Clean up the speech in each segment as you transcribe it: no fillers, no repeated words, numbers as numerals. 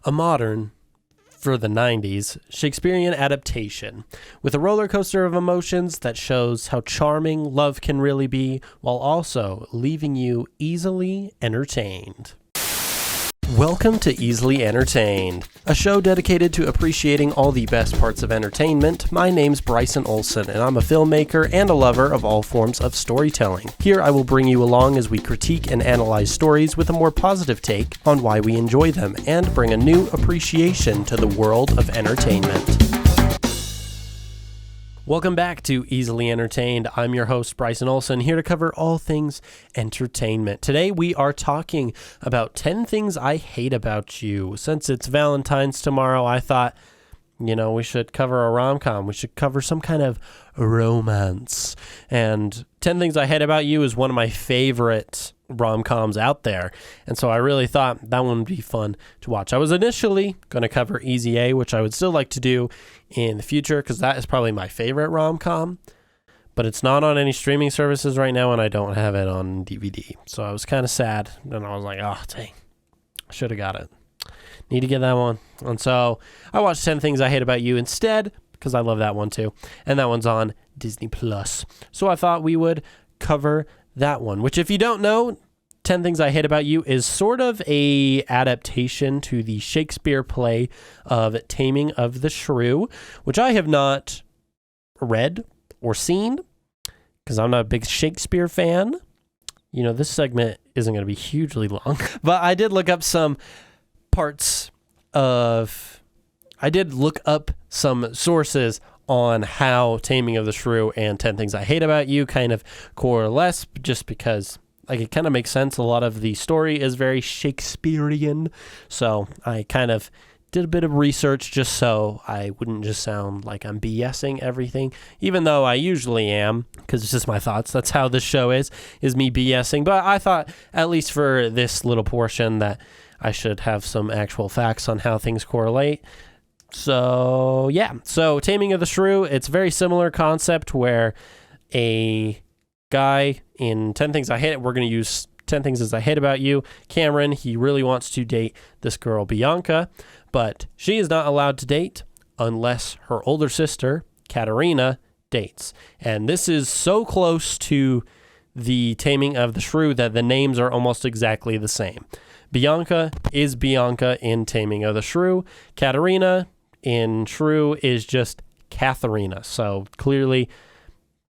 a modern, for the 90s, Shakespearean adaptation, with a roller coaster of emotions that shows how charming love can really be, while also leaving you easily entertained. Welcome to Easily Entertained, a show dedicated to appreciating all the best parts of entertainment. My name's Bryson Olson, and I'm a filmmaker and a lover of all forms of storytelling. Here I will bring you along as we critique and analyze stories with a more positive take on why we enjoy them, and bring a new appreciation to the world of entertainment. Welcome back to Easily Entertained. I'm your host, Bryson Olson, here to cover all things entertainment. Today we are talking about 10 things I hate about you. Since it's Valentine's tomorrow, I thought, we should cover a rom-com. We should cover some kind of romance. And 10 Things I Hate About You is one of my favorite rom-coms out there. And so I really thought that one would be fun to watch. I was initially going to cover Easy A, which I would still like to do in the future because that is probably my favorite rom-com. But it's not on any streaming services right now, and I don't have it on DVD. So I was kind of sad. And I was like, oh, dang, I should have got it. Need to get that one. And so I watched 10 Things I Hate About You instead, because I love that one too. And that one's on Disney Plus. So I thought we would cover that one, which, if you don't know, 10 Things I Hate About You is sort of a adaptation to the Shakespeare play of Taming of the Shrew, which I have not read or seen because I'm not a big Shakespeare fan. This segment isn't going to be hugely long, but I did look up some some sources on how Taming of the Shrew and 10 Things I Hate About You kind of coalesce, just because it kind of makes sense. A lot of the story is very Shakespearean, so I kind of did a bit of research just so I wouldn't just sound like I'm BSing everything, even though I usually am, because it's just my thoughts. That's how this show is me BSing. But I thought, at least for this little portion, that I should have some actual facts on how things correlate. So, yeah. So, Taming of the Shrew, it's a very similar concept where a guy in 10 Things I Hate, we're going to use 10 Things I Hate About You, Cameron, he really wants to date this girl, Bianca, but she is not allowed to date unless her older sister, Katerina, dates. And this is so close to the Taming of the Shrew that the names are almost exactly the same. Bianca is Bianca in Taming of the Shrew. Katerina in Shrew is just Katharina. So clearly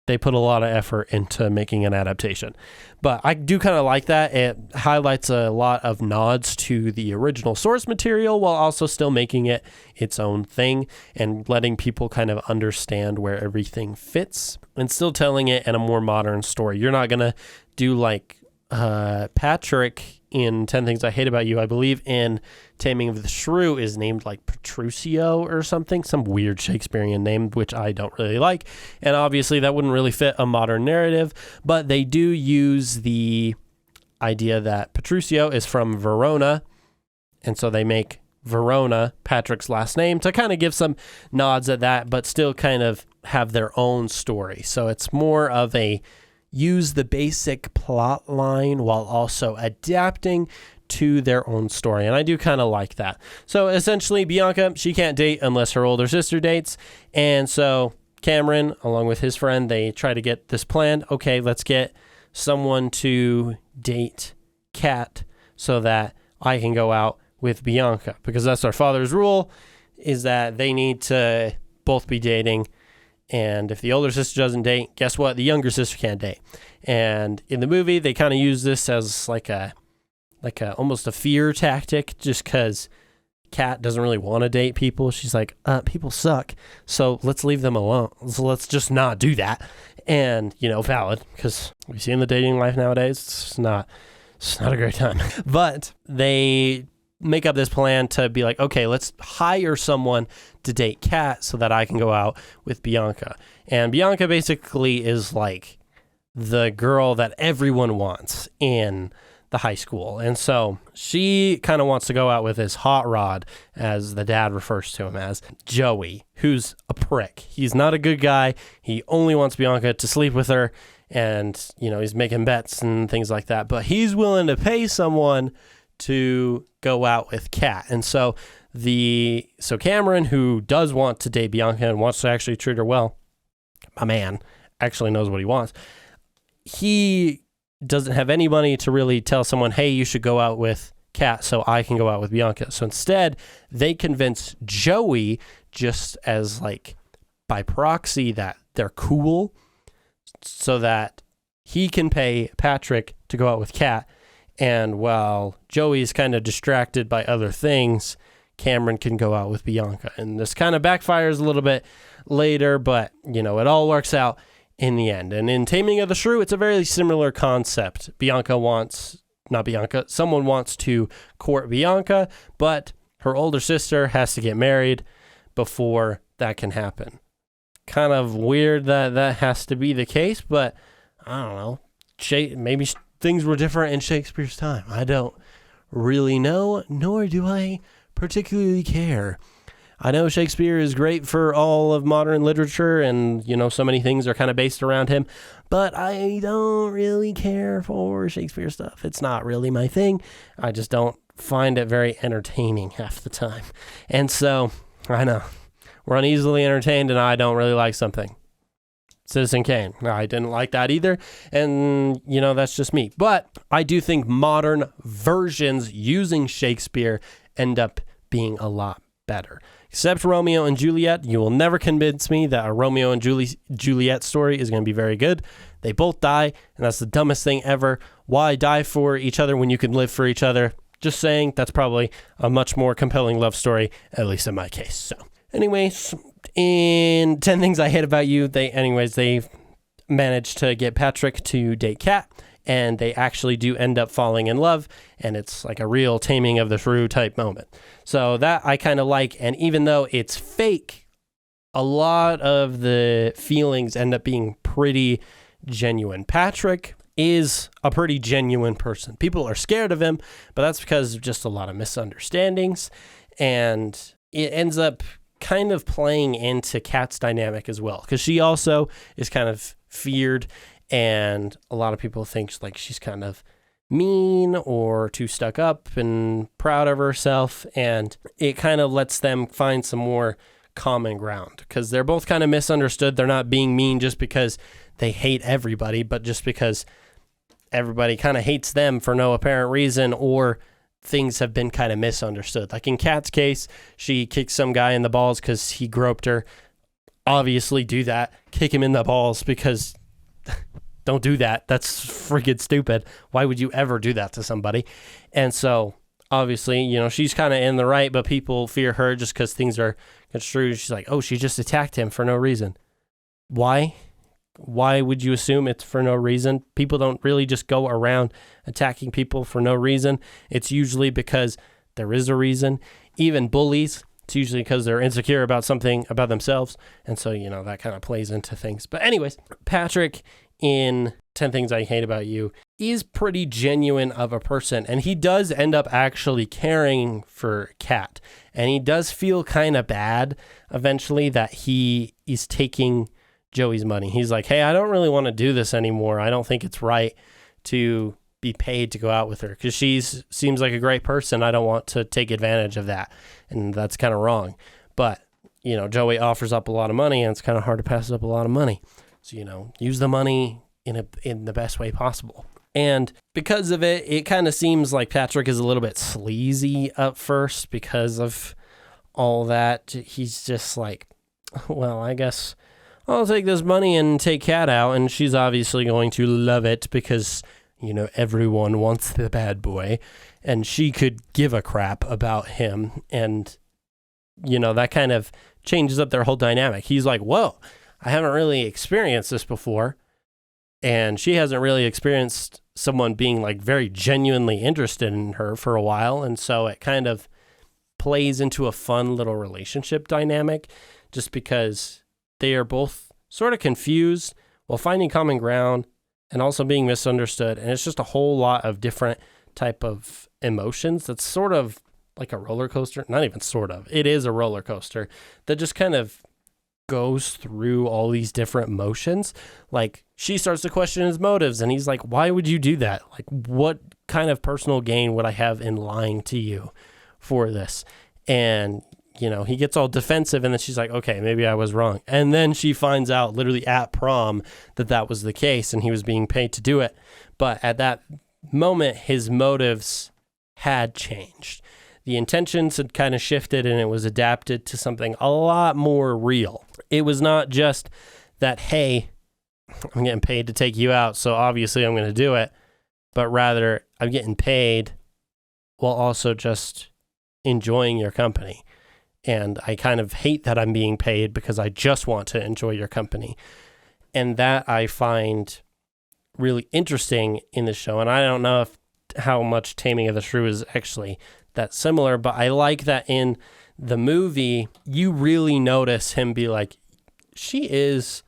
they put a lot of effort into making an adaptation. But I do kind of like that. It highlights a lot of nods to the original source material while also still making it its own thing and letting people kind of understand where everything fits and still telling it in a more modern story. You're not going to do like Patrick in 10 Things I Hate About You. I believe in Taming of the Shrew is named like Petruchio or something, some weird Shakespearean name, which I don't really like. And obviously that wouldn't really fit a modern narrative, but they do use the idea that Petruchio is from Verona. And so they make Verona Patrick's last name to kind of give some nods at that, but still kind of have their own story. So it's more of a use the basic plot line while also adapting to their own story. And I do kind of like that. So essentially, Bianca, she can't date unless her older sister dates. And so Cameron, along with his friend, they try to get this planned. Okay, let's get someone to date Kat so that I can go out with Bianca. Because that's our father's rule, is that they need to both be dating. And if the older sister doesn't date, guess what? The younger sister can't date. And in the movie, they kind of use this as like a almost a fear tactic, just because Kat doesn't really want to date people. She's like, people suck, so let's leave them alone. So let's just not do that. And, valid, because we see in the dating life nowadays, it's not a great time. But they make up this plan to be like, okay, let's hire someone to date Kat so that I can go out with Bianca. And Bianca basically is like the girl that everyone wants in the high school. And so she kind of wants to go out with his hot rod, as the dad refers to him as, Joey, who's a prick. He's not a good guy. He only wants Bianca to sleep with her. And, he's making bets and things like that. But he's willing to pay someone to go out with Kat. And so So Cameron, who does want to date Bianca and wants to actually treat her well, my man actually knows what he wants. He doesn't have any money to really tell someone, hey, you should go out with Kat so I can go out with Bianca. So instead, they convince Joey, just as like by proxy, that they're cool, so that he can pay Patrick to go out with Kat. And while Joey's kind of distracted by other things, Cameron can go out with Bianca. And this kind of backfires a little bit later, but, it all works out in the end. And in Taming of the Shrew, it's a very similar concept. Someone wants to court Bianca, but her older sister has to get married before that can happen. Kind of weird that has to be the case, but I don't know. Maybe things were different in Shakespeare's time. I don't really know, nor do I particularly care. I know Shakespeare is great for all of modern literature, and, so many things are kind of based around him, but I don't really care for Shakespeare stuff. It's not really my thing. I just don't find it very entertaining half the time. And so, I know, we're uneasily entertained, and I don't really like something. Citizen Kane. I didn't like that either, and, that's just me. But I do think modern versions using Shakespeare end up being a lot better. Except Romeo and Juliet, you will never convince me that a Romeo and Juliet story is going to be very good. They both die, and that's the dumbest thing ever. Why die for each other when you can live for each other? Just saying, that's probably a much more compelling love story, at least in my case. So, anyways, in 10 Things I Hate About You, they managed to get Patrick to date Kat, and they actually do end up falling in love, and it's like a real Taming of the Shrew type moment. So that I kind of like, and even though it's fake, a lot of the feelings end up being pretty genuine. Patrick is a pretty genuine person. People are scared of him, but that's because of just a lot of misunderstandings, and it ends up kind of playing into Kat's dynamic as well, because she also is kind of feared, and a lot of people think like she's kind of mean or too stuck up and proud of herself, and it kind of lets them find some more common ground, because they're both kind of misunderstood. They're not being mean just because they hate everybody, but just because everybody kind of hates them for no apparent reason, or things have been kind of misunderstood. Like in Kat's case, she kicked some guy in the balls because he groped her. Obviously do that. Kick him in the balls, because don't do that. That's freaking stupid. Why would you ever do that to somebody? And so obviously, she's kind of in the right, but people fear her just because things are construed. She's like, oh, she just attacked him for no reason. Why? Why would you assume it's for no reason? People don't really just go around attacking people for no reason. It's usually because there is a reason. Even bullies, it's usually because they're insecure about something about themselves. And so, that kind of plays into things. But anyways, Patrick in 10 Things I Hate About You is pretty genuine of a person. And he does end up actually caring for Kat. And he does feel kind of bad eventually that he is taking Joey's money. He's like, hey, I don't really want to do this anymore. I don't think it's right to be paid to go out with her, because she seems like a great person. I don't want to take advantage of that. And that's kind of wrong. But, Joey offers up a lot of money, and it's kind of hard to pass up a lot of money. So, use the money in the best way possible. And because of it, it kind of seems like Patrick is a little bit sleazy at first because of all that. He's just like, well, I guess I'll take this money and take Kat out, and she's obviously going to love it because, everyone wants the bad boy, and she could give a crap about him, and, that kind of changes up their whole dynamic. He's like, whoa, I haven't really experienced this before, and she hasn't really experienced someone being, like, very genuinely interested in her for a while, and so it kind of plays into a fun little relationship dynamic, just because they are both sort of confused while finding common ground and also being misunderstood. And it's just a whole lot of different type of emotions. That's sort of like a roller coaster. Not even sort of. It is a roller coaster that just kind of goes through all these different emotions. Like, she starts to question his motives, and he's like, why would you do that? Like, what kind of personal gain would I have in lying to you for this? And, he gets all defensive, and then she's like, okay, maybe I was wrong. And then she finds out literally at prom that was the case and he was being paid to do it. But at that moment, his motives had changed. The intentions had kind of shifted, and it was adapted to something a lot more real. It was not just that, hey, I'm getting paid to take you out, so obviously I'm going to do it. But rather, I'm getting paid while also just enjoying your company. And I kind of hate that I'm being paid because I just want to enjoy your company. And that I find really interesting in the show. And I don't know how much Taming of the Shrew is actually that similar, but I like that in the movie, you really notice him be like, she is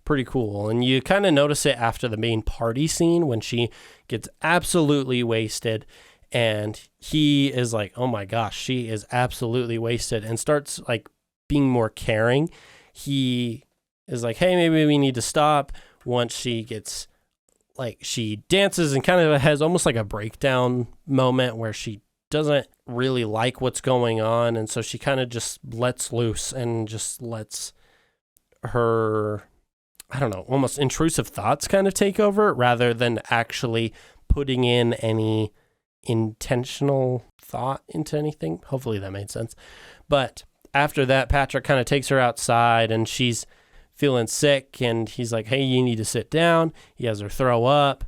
pretty cool. And you kind of notice it after the main party scene when she gets absolutely wasted. And he is like, oh my gosh, she is absolutely wasted, and starts like being more caring. He is like, hey, maybe we need to stop. Once she gets like, she dances and kind of has almost like a breakdown moment where she doesn't really like what's going on. And so she kind of just lets loose and just lets her, I don't know, almost intrusive thoughts kind of take over rather than actually putting in any intentional thought into anything. Hopefully that made sense. But after that, Patrick kind of takes her outside, and she's feeling sick, and he's like, hey, you need to sit down. He has her throw up.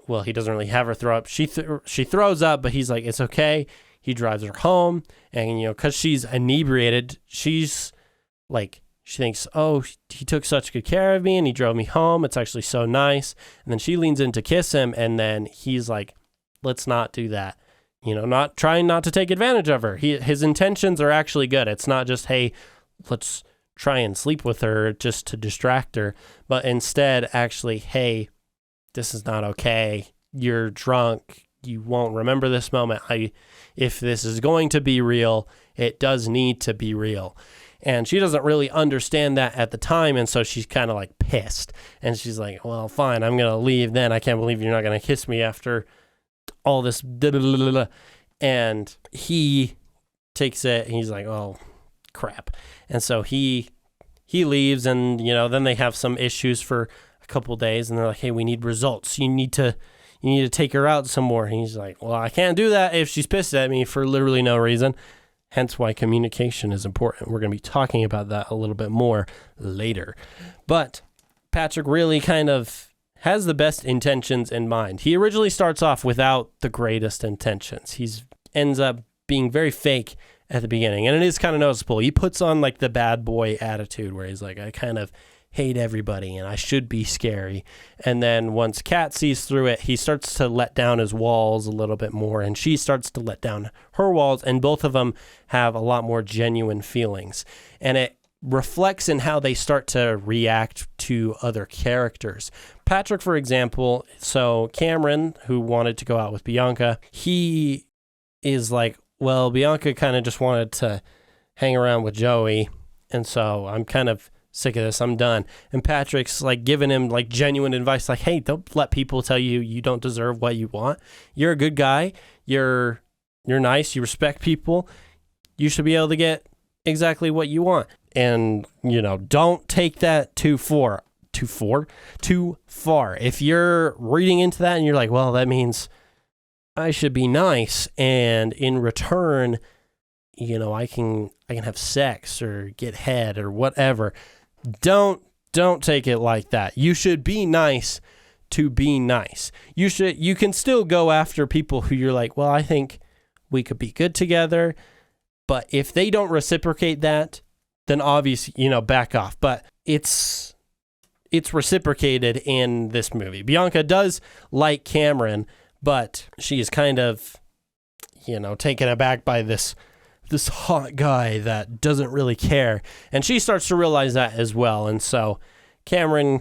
Well, he doesn't really have her throw up. She throws up, but he's like, it's okay. He drives her home, and because she's inebriated, she's like, she thinks, oh, he took such good care of me and he drove me home. It's actually so nice. And then she leans in to kiss him, and then he's like, let's not do that. Not trying not to take advantage of her. His intentions are actually good. It's not just, hey, let's try and sleep with her just to distract her, but instead actually, hey, this is not okay. You're drunk. You won't remember this moment. If this is going to be real, it does need to be real. And she doesn't really understand that at the time, and so she's kind of like pissed. And she's like, well, fine, I'm going to leave then. I can't believe you're not going to kiss me after all this. And he takes it, and he's like, oh, crap. And so he leaves, and, then they have some issues for a couple days, and they're like, hey, we need results. You need to take her out some more. And he's like, well, I can't do that if she's pissed at me for literally no reason. Hence why communication is important. We're going to be talking about that a little bit more later. But Patrick really kind of has the best intentions in mind. He originally starts off without the greatest intentions. He ends up being very fake at the beginning, and it is kind of noticeable. He puts on like the bad boy attitude where he's like, I kind of hate everybody and I should be scary. And then once Kat sees through it, he starts to let down his walls a little bit more, and she starts to let down her walls, and both of them have a lot more genuine feelings. And it reflects in how they start to react to other characters. Patrick, for example, so Cameron, who wanted to go out with Bianca, he is like, well, Bianca kind of just wanted to hang around with Joey, and so I'm kind of sick of this. I'm done. And Patrick's like giving him like genuine advice, like, hey, don't let people tell you you don't deserve what you want. You're a good guy. You're nice. You respect people. You should be able to get exactly what you want. And, don't take that too far. If you're reading into that and you're like, well, that means I should be nice, and in return, I can have sex or get head or whatever. Don't take it like that. You should be nice to be nice. You can still go after people who you're like, well, I think we could be good together. But if they don't reciprocate that, then obviously, back off. But it's reciprocated in this movie. Bianca does like Cameron, but she is kind of, taken aback by this hot guy that doesn't really care. And she starts to realize that as well. And so Cameron,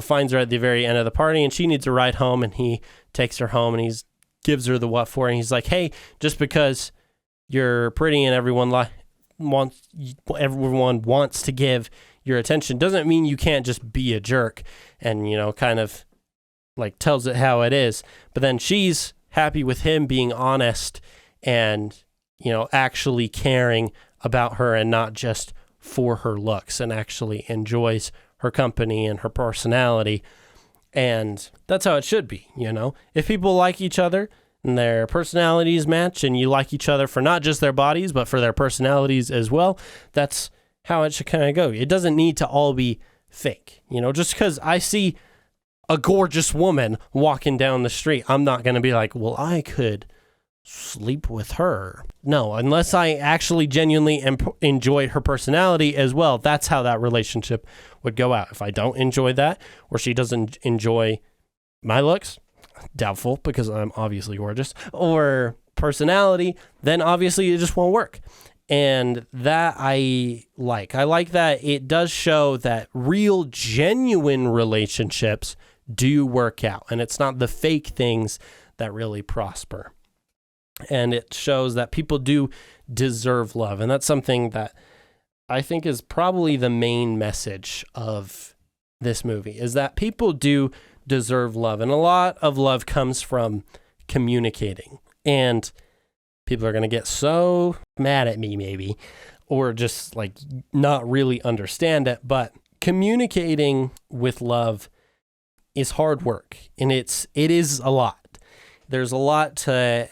finds her at the very end of the party, and she needs a ride home, and he takes her home, and he gives her the what for, and he's like, hey, just because you're pretty and everyone wants to give your attention doesn't mean you can't just be a jerk. And, kind of like tells it how it is. But then she's happy with him being honest and actually caring about her and not just for her looks, and actually enjoys her company and her personality. And that's how it should be. If people like each other and their personalities match, and you like each other for not just their bodies, but for their personalities as well, that's how it should kind of go. It doesn't need to all be fake. Just because I see a gorgeous woman walking down the street, I'm not going to be like, well, I could sleep with her. No, unless I actually genuinely enjoy her personality as well, that's how that relationship would go out. If I don't enjoy that, or she doesn't enjoy my looks, doubtful, because I'm obviously gorgeous, or personality, then obviously it just won't work. And that I like that it does show that real, genuine relationships do work out, and it's not the fake things that really prosper. And it shows that people do deserve love. And that's something that I think is probably the main message of this movie, is that people do deserve love. And a lot of love comes from communicating. And people are going to get so mad at me maybe, or just like not really understand it. But communicating with love is hard work. And it is a lot. There's a lot to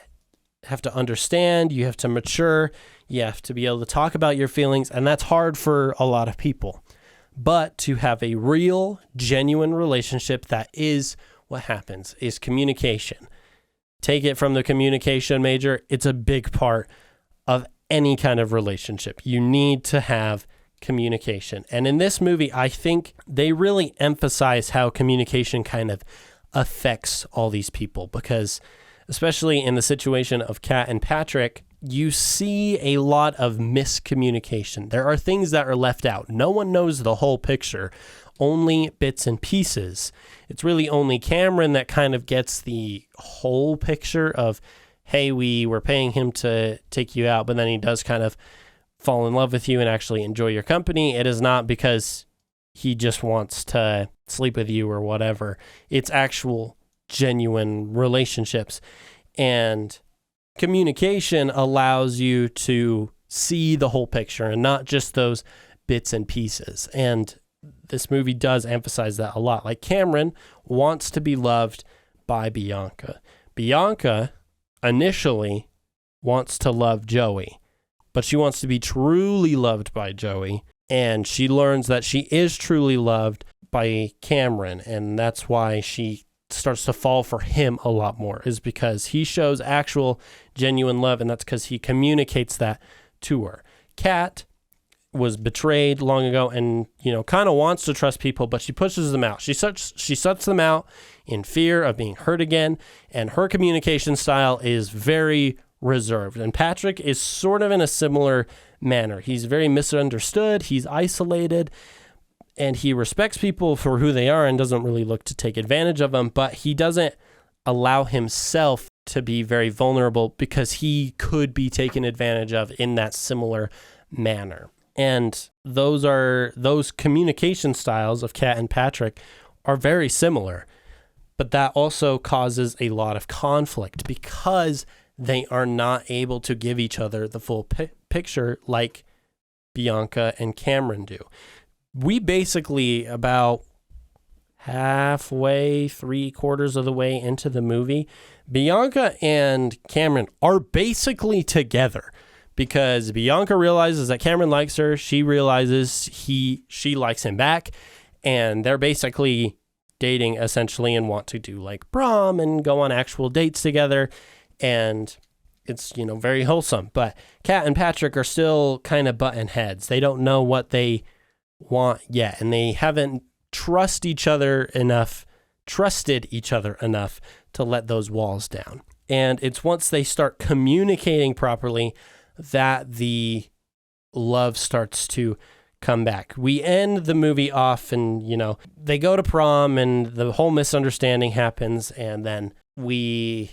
have to understand, you have to mature, you have to be able to talk about your feelings, and that's hard for a lot of people. But to have a real, genuine relationship, that is what happens, is communication. Take it from the communication major, it's a big part of any kind of relationship. You need to have communication. And in this movie, I think they really emphasize how communication kind of affects all these people, because especially in the situation of Kat and Patrick, you see a lot of miscommunication. There are things that are left out. No one knows the whole picture, only bits and pieces. It's really only Cameron that kind of gets the whole picture of, hey, we were paying him to take you out, but then he does kind of fall in love with you and actually enjoy your company. It is not because he just wants to sleep with you or whatever. It's actual genuine relationships, and communication allows you to see the whole picture and not just those bits and pieces. And this movie does emphasize that a lot. Like, Cameron wants to be loved by Bianca. Bianca initially wants to love Joey, but she wants to be truly loved by Joey, and she learns that she is truly loved by Cameron, and that's why she starts to fall for him a lot more, is because he shows actual genuine love, and that's because he communicates that to her. Kat was betrayed long ago, and kind of wants to trust people, but she pushes them out. She sets them out in fear of being hurt again, and her communication style is very reserved. And Patrick is sort of in a similar manner. He's very misunderstood, he's isolated, and he respects people for who they are and doesn't really look to take advantage of them, but he doesn't allow himself to be very vulnerable because he could be taken advantage of in that similar manner. And those communication styles of Kat and Patrick are very similar, but that also causes a lot of conflict because they are not able to give each other the full picture like Bianca and Cameron do. We basically, about halfway, 3/4 of the way into the movie, Bianca and Cameron are basically together, because Bianca realizes that Cameron likes her. She realizes she likes him back, and they're basically dating essentially and want to do like prom and go on actual dates together. And it's, very wholesome. But Kat and Patrick are still kind of butting heads. They don't know what they want yet, and they haven't trusted each other enough to let those walls down. And it's once they start communicating properly that the love starts to come back. We end the movie off, and they go to prom and the whole misunderstanding happens, and then we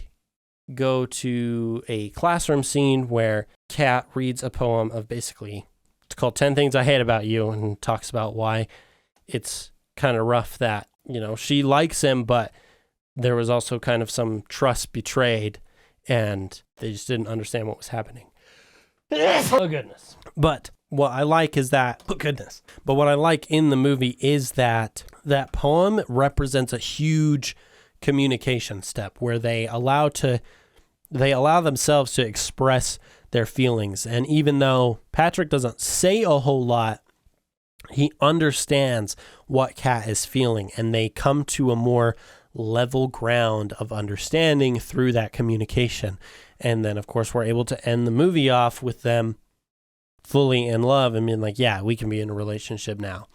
go to a classroom scene where Kat reads a poem of basically, it's called 10 Things I Hate About You, and talks about why it's kind of rough that, she likes him, but there was also kind of some trust betrayed, and they just didn't understand what was happening. Oh, goodness. But what I like is that, oh, goodness. But what I like in the movie is that that poem represents a huge communication step where they allow themselves to express their feelings. And even though Patrick doesn't say a whole lot, he understands what Kat is feeling, and they come to a more level ground of understanding through that communication. And then, of course, we're able to end the movie off with them fully in love and being like, yeah, we can be in a relationship now.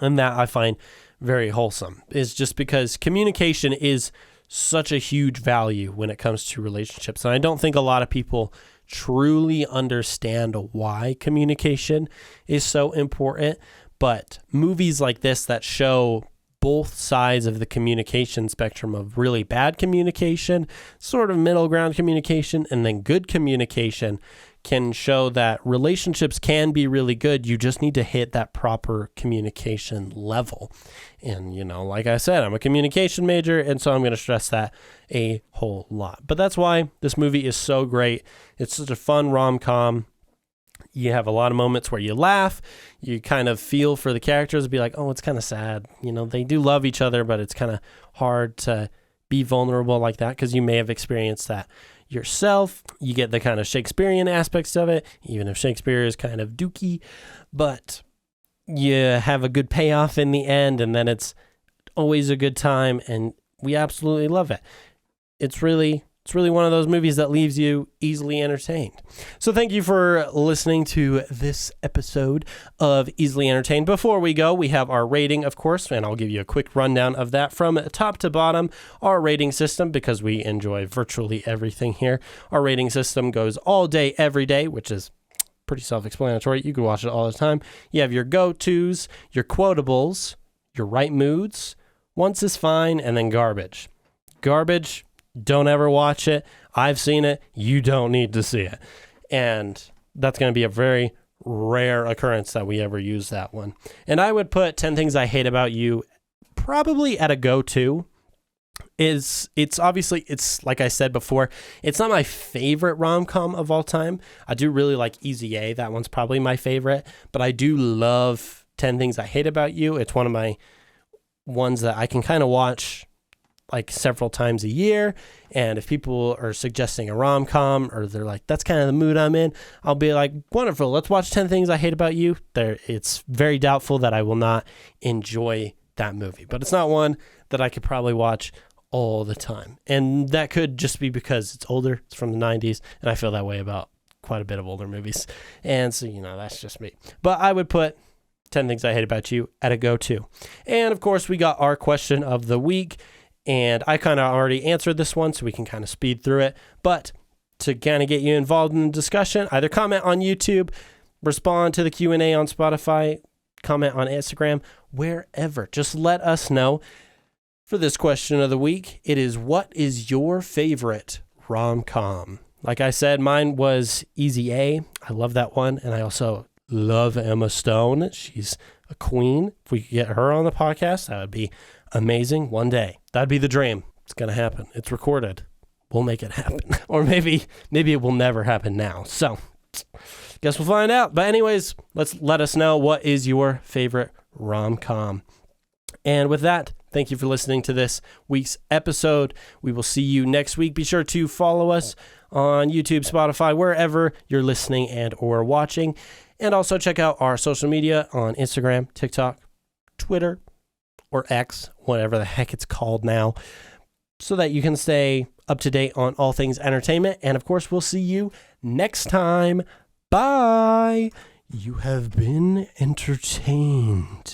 And that I find very wholesome, is just because communication is such a huge value when it comes to relationships. And I don't think a lot of people truly understand why communication is so important. But movies like this that show both sides of the communication spectrum of really bad communication, sort of middle ground communication, and then good communication can show that relationships can be really good. You just need to hit that proper communication level. And, like I said, I'm a communication major, and so I'm going to stress that a whole lot. But that's why this movie is so great. It's such a fun rom-com. You have a lot of moments where you laugh, you kind of feel for the characters, be like, oh, it's kind of sad. They do love each other, but it's kind of hard to be vulnerable like that because you may have experienced that yourself. You get the kind of Shakespearean aspects of it, even if Shakespeare is kind of dooky, but you have a good payoff in the end, and then it's always a good time, and we absolutely love it. It's really one of those movies that leaves you easily entertained. So thank you for listening to this episode of Easily Entertained. Before we go, we have our rating, of course, and I'll give you a quick rundown of that from top to bottom. Our rating system, because we enjoy virtually everything here, our rating system goes all day, every day, which is pretty self-explanatory. You can watch it all the time. You have your go-tos, your quotables, your right moods, once is fine, and then garbage. Garbage, don't ever watch it. I've seen it. You don't need to see it. And that's going to be a very rare occurrence that we ever use that one. And I would put 10 Things I Hate About You probably at a go-to. It's obviously, it's like I said before, it's not my favorite rom-com of all time. I do really like Easy A. That one's probably my favorite. But I do love 10 Things I Hate About You. It's one of my ones that I can kind of watch like several times a year. And if people are suggesting a rom-com or they're like, that's kind of the mood I'm in, I'll be like, wonderful, let's watch 10 Things I Hate About You. It's very doubtful that I will not enjoy that movie, but it's not one that I could probably watch all the time. And that could just be because it's older. It's from the 90s. And I feel that way about quite a bit of older movies. And so, that's just me. But I would put 10 Things I Hate About You at a go-to. And of course, we got our question of the week. And I kind of already answered this one, so we can kind of speed through it. But to kind of get you involved in the discussion, either comment on YouTube, respond to the Q&A on Spotify, comment on Instagram, wherever. Just let us know. For this question of the week, it is, what is your favorite rom-com? Like I said, mine was Easy A. I love that one. And I also love Emma Stone. She's a queen. If we could get her on the podcast, that would be amazing one day. That'd be the dream. It's going to happen. It's recorded. We'll make it happen. Or maybe it will never happen now. So guess we'll find out. But anyways, let us know, what is your favorite rom-com? And with that, thank you for listening to this week's episode. We will see you next week. Be sure to follow us on YouTube, Spotify, wherever you're listening and or watching. And also check out our social media on Instagram, TikTok, Twitter, or X, whatever the heck it's called now, so that you can stay up to date on all things entertainment. And of course, we'll see you next time. Bye. You have been entertained.